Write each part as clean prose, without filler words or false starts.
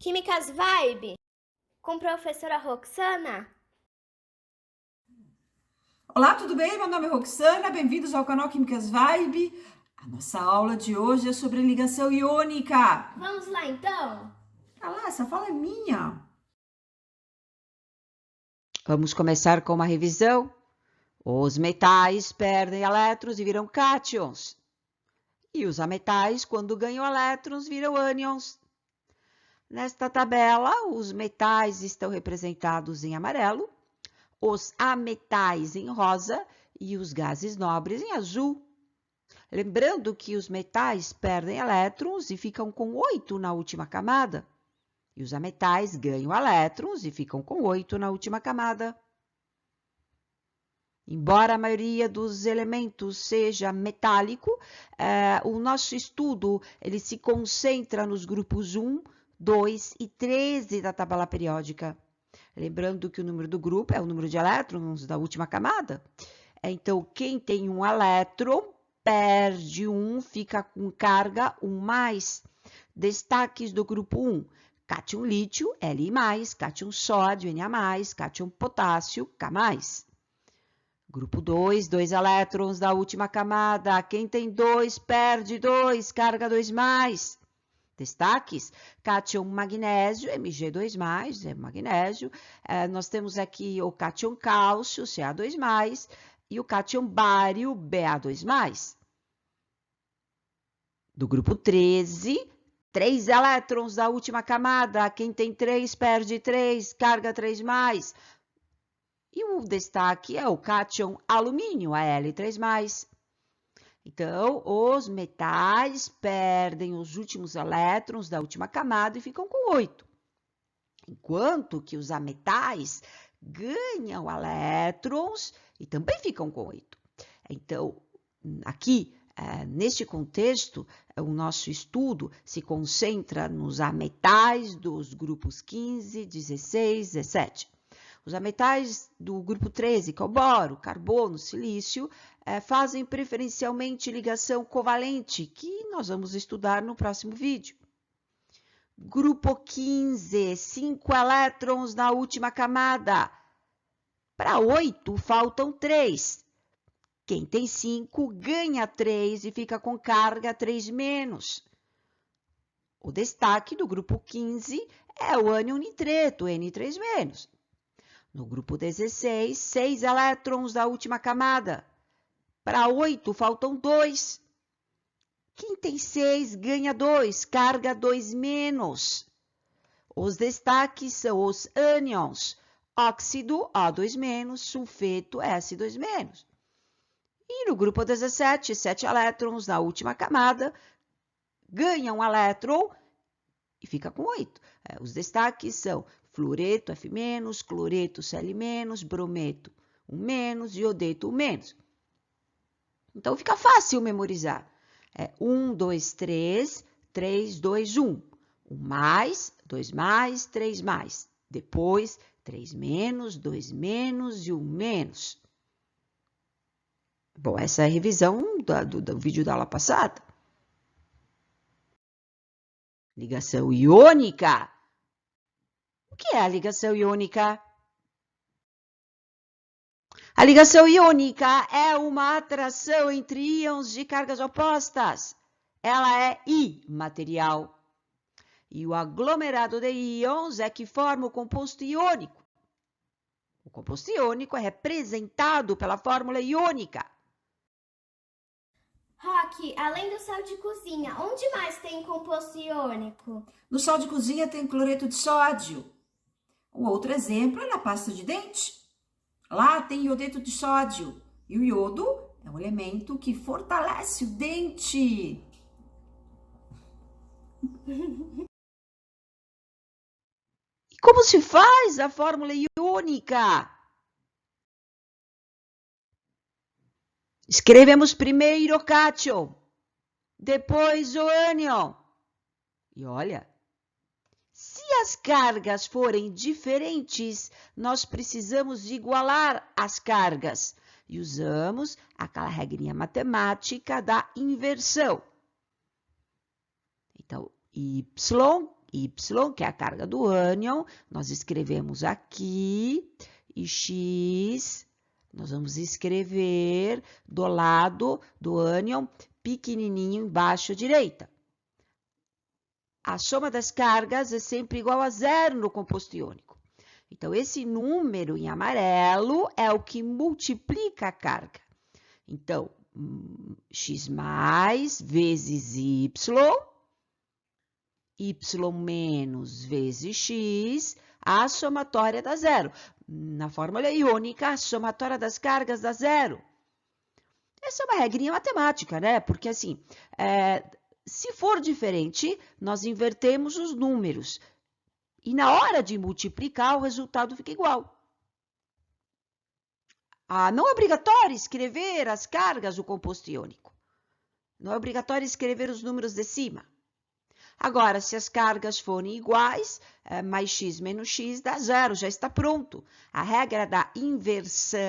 Químicas Vibe, com a professora Roxana. Olá, tudo bem? Meu nome é Roxana, bem-vindos ao canal Químicas Vibe. A nossa aula de hoje é sobre ligação iônica. Vamos lá, então? Ah lá, essa fala é minha. Vamos começar com uma revisão. Os metais perdem elétrons e viram cátions. E os ametais, quando ganham elétrons, viram ânions. Nesta tabela, os metais estão representados em amarelo, os ametais em rosa e os gases nobres em azul. Lembrando que os metais perdem elétrons e ficam com 8 na última camada. E os ametais ganham elétrons e ficam com 8 na última camada. Embora a maioria dos elementos seja metálico, o nosso estudo ele se concentra nos grupos 1, 2 e 13 da tabela periódica. Lembrando que o número do grupo é o número de elétrons da última camada. Então, quem tem um elétron perde um, fica com carga 1+. Destaques do grupo 1. Cátion lítio, Li+, cátion sódio, Na+, cátion potássio, K+. Grupo 2, 2 elétrons da última camada. Quem tem 2 perde 2, carga 2+. Destaques, cátion magnésio, Mg2+, é magnésio. Nós temos aqui o cátion cálcio, Ca2+, e o cátion bário, Ba2+. Do grupo 13, 3 elétrons da última camada. Quem tem 3 perde 3, carga 3+. E o destaque é o cátion alumínio, Al3+. Então, os metais perdem os últimos elétrons da última camada e ficam com 8. Enquanto que os ametais ganham elétrons e também ficam com 8. Então, aqui, neste contexto, o nosso estudo se concentra nos ametais dos grupos 15, 16, 17. Os ametais do grupo 13, que é o boro, carbono, silício, fazem preferencialmente ligação covalente, que nós vamos estudar no próximo vídeo. Grupo 15, 5 elétrons na última camada. Para 8, faltam 3. Quem tem 5 ganha 3 e fica com carga 3-. O destaque do grupo 15 é o ânion nitreto, N3-. No grupo 16, 6 elétrons da última camada. Para 8, faltam 2. Quem tem 6 ganha 2, carga 2-. Os destaques são os ânions, óxido, O2-, sulfeto, S2-. E no grupo 17, 7 elétrons na última camada, ganha um elétron e fica com 8. Os destaques são fluoreto, F-, cloreto, Cl-, brometo, 1-, iodeto, 1-. Então, fica fácil memorizar. 1, 2, 3, 3, 2, 1. 1+, 2+, 3+. Depois, 3-, 2- e 1-. Bom, essa é a revisão do vídeo da aula passada. Ligação iônica. O que é a ligação iônica? A ligação iônica é uma atração entre íons de cargas opostas. Ela é imaterial. E o aglomerado de íons é que forma o composto iônico. O composto iônico é representado pela fórmula iônica. Roque, além do sal de cozinha, onde mais tem composto iônico? No sal de cozinha tem cloreto de sódio. Um outro exemplo é na pasta de dente. Lá tem iodeto de sódio. E o iodo é um elemento que fortalece o dente. E como se faz a fórmula iônica? Escrevemos primeiro o cátion, depois o ânion. E olha, se as cargas forem diferentes, nós precisamos igualar as cargas. E usamos aquela regrinha matemática da inversão. Então, Y Y, que é a carga do ânion, nós escrevemos aqui, e X, nós vamos escrever do lado do ânion, pequenininho embaixo à direita. A soma das cargas é sempre igual a 0 no composto iônico. Então, esse número em amarelo é o que multiplica a carga. Então, x mais vezes y menos vezes x, a somatória dá 0. Na fórmula iônica, a somatória das cargas dá 0. Essa é uma regrinha matemática, né? Porque, assim, se for diferente, nós invertemos os números. E na hora de multiplicar, o resultado fica igual. Não é obrigatório escrever as cargas do composto iônico. Não é obrigatório escrever os números de cima. Agora, se as cargas forem iguais, mais x menos x dá 0, já está pronto. A regra da inversão,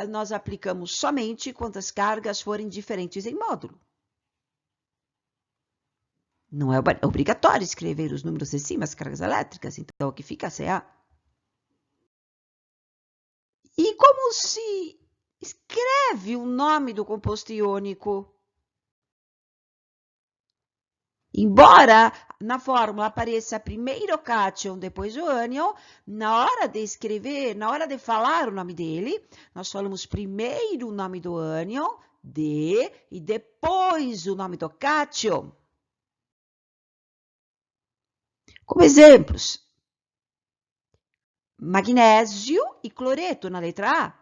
nós aplicamos somente quando as cargas forem diferentes em módulo. Não é obrigatório escrever os números de cima, as cargas elétricas, então aqui fica CA. E como se escreve o nome do composto iônico? Embora na fórmula apareça primeiro o cátion, depois o ânion, na hora de escrever, na hora de falar o nome dele, nós falamos primeiro o nome do ânion, D, e depois o nome do cátion. Como exemplos, magnésio e cloreto na letra A.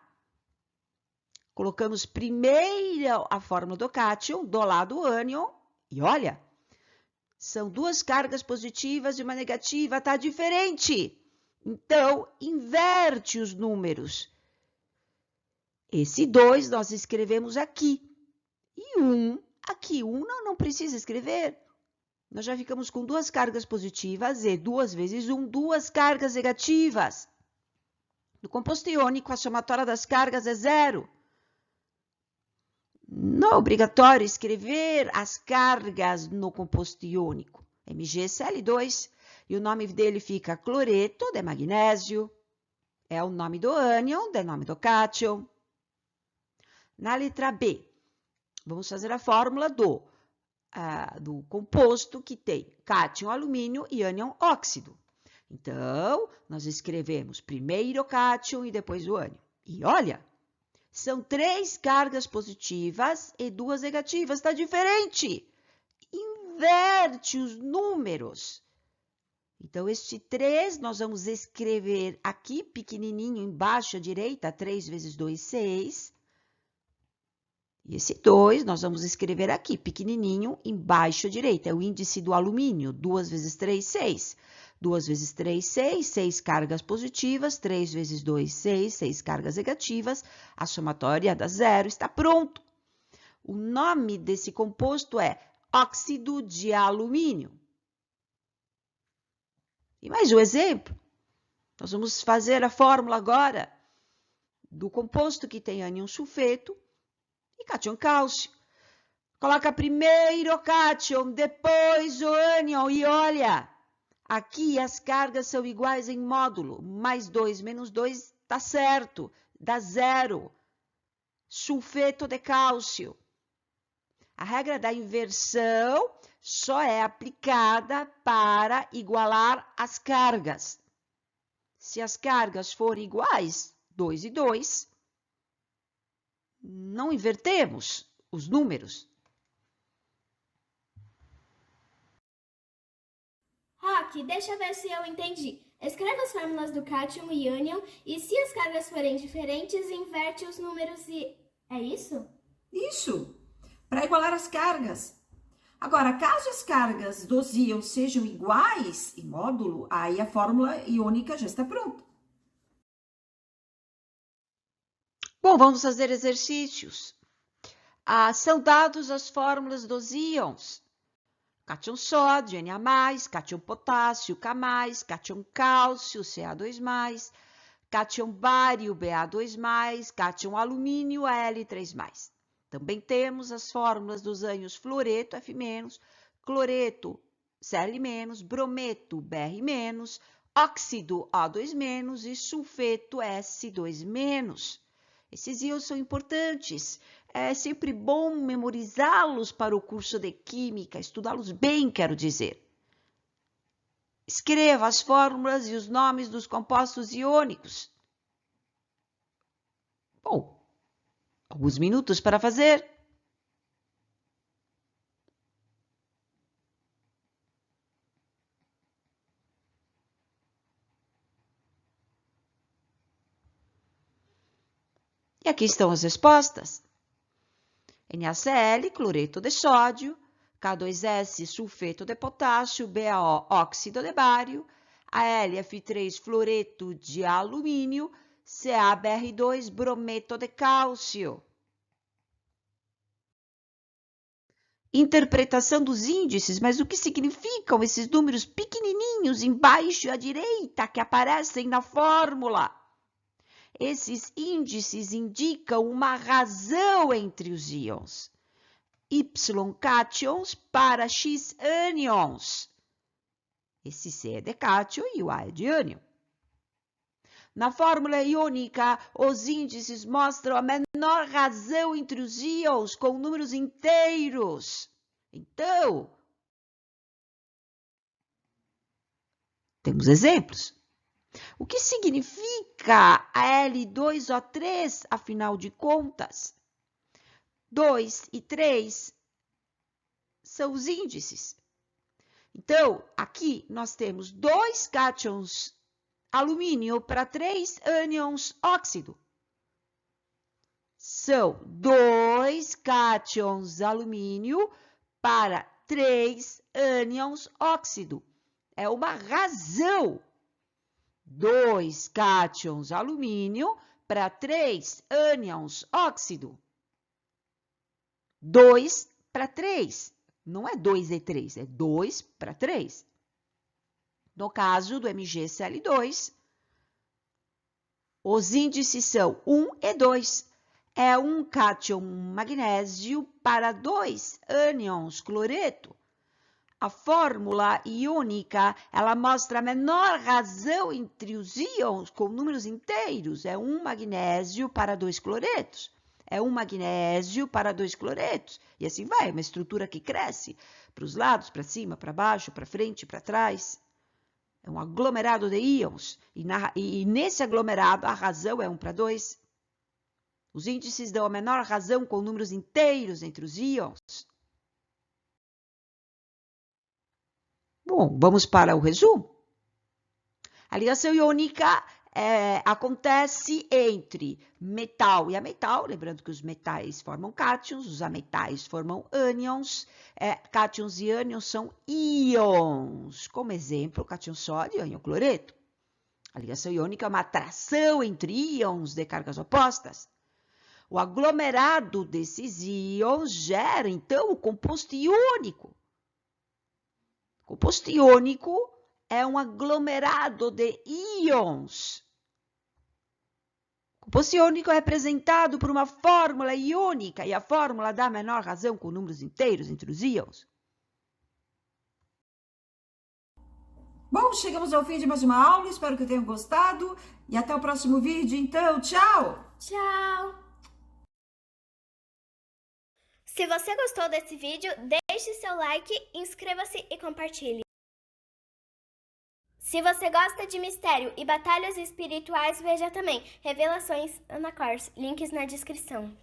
Colocamos primeiro a fórmula do cátion, do lado do ânion, e olha, são duas cargas positivas e uma negativa, está diferente. Então, inverte os números. Esse 2 nós escrevemos aqui. E 1, aqui 1 não precisa escrever. Nós já ficamos com duas cargas positivas e 2 vezes 1, duas cargas negativas. No composto iônico, a somatória das cargas é 0. Não é obrigatório escrever as cargas no composto iônico. MgCl2. E o nome dele fica cloreto de magnésio. É o nome do ânion, o nome do cátion. Na letra B, vamos fazer a fórmula do composto que tem cátion alumínio e ânion óxido. Então, nós escrevemos primeiro o cátion e depois o ânion. E olha, são 3 cargas positivas e 2 negativas, está diferente. Inverte os números. Então, este 3 nós vamos escrever aqui, pequenininho, embaixo à direita, 3 vezes 2, 6. E esse 2 nós vamos escrever aqui, pequenininho, embaixo à direita. É o índice do alumínio, 2 vezes 3, 6. 2 vezes 3, 6, 6 cargas positivas, 3 vezes 2, 6, 6 cargas negativas. A somatória dá 0, está pronto. O nome desse composto é óxido de alumínio. E mais um exemplo. Nós vamos fazer a fórmula agora do composto que tem ânion sulfeto e cátion cálcio. Coloca primeiro o cátion, depois o ânion e olha, aqui as cargas são iguais em módulo. Mais 2 menos 2 está certo, dá 0. Sulfeto de cálcio. A regra da inversão só é aplicada para igualar as cargas. Se as cargas forem iguais, 2 e 2, não invertemos os números. Roque, deixa eu ver se eu entendi. Escreva as fórmulas do cátion e ânion e se as cargas forem diferentes, inverte os números e... É isso? Isso, para igualar as cargas. Agora, caso as cargas dos íons sejam iguais em módulo, aí a fórmula iônica já está pronta. Bom, vamos fazer exercícios. São dados as fórmulas dos íons. Cátion sódio, Na+, cátion potássio, K+, cátion cálcio, Ca2+, cátion bário, Ba2+, cátion alumínio, Al3+. Também temos as fórmulas dos ânions fluoreto, F-, cloreto, Cl-, brometo, Br-, óxido, O2- e sulfeto, S2-. Esses íons são importantes. É sempre bom memorizá-los para o curso de Química, estudá-los bem, quero dizer. Escreva as fórmulas e os nomes dos compostos iônicos. Bom, alguns minutos para fazer. E aqui estão as respostas. NaCl, cloreto de sódio, K2S, sulfeto de potássio, BaO, óxido de bário, AlF3, fluoreto de alumínio, CaBr2, brometo de cálcio. Interpretação dos índices, mas o que significam esses números pequenininhos embaixo à direita que aparecem na fórmula? Esses índices indicam uma razão entre os íons. Y cátions para X ânions. Esse C é de cátion e o A é de ânion. Na fórmula iônica, os índices mostram a menor razão entre os íons com números inteiros. Então, temos exemplos. O que significa a L2O3, afinal de contas? 2 e 3 são os índices. Então, aqui nós temos 2 cátions alumínio para 3 ânions óxido. São 2 cátions alumínio para 3 ânions óxido. É uma razão. 2 cátions alumínio para 3 ânions óxido. 2 para 3. Não é 2 e 3, é 2 para 3. No caso do MgCl2, os índices são 1 e 2. É 1 cátion magnésio para 2 ânions cloreto. A fórmula iônica, ela mostra a menor razão entre os íons com números inteiros. É 1 magnésio para 2 cloretos. É 1 magnésio para 2 cloretos. E assim vai, é uma estrutura que cresce para os lados, para cima, para baixo, para frente, para trás. É um aglomerado de íons. E nesse aglomerado, a razão é 1 para 2. Os índices dão a menor razão com números inteiros entre os íons. Bom, vamos para o resumo. A ligação iônica acontece entre metal e ametal, lembrando que os metais formam cátions, os ametais formam ânions, cátions e ânions são íons. Como exemplo, cátion sódio e ânion cloreto. A ligação iônica é uma atração entre íons de cargas opostas. O aglomerado desses íons gera, então, o composto iônico. O composto iônico é um aglomerado de íons. O composto iônico é representado por uma fórmula iônica e a fórmula dá a menor razão com números inteiros entre os íons. Bom, chegamos ao fim de mais uma aula, espero que tenham gostado e até o próximo vídeo, então, tchau! Tchau! Se você gostou desse vídeo, deixe seu like, inscreva-se e compartilhe. Se você gosta de mistério e batalhas espirituais, veja também Revelações Ana Kors, links na descrição.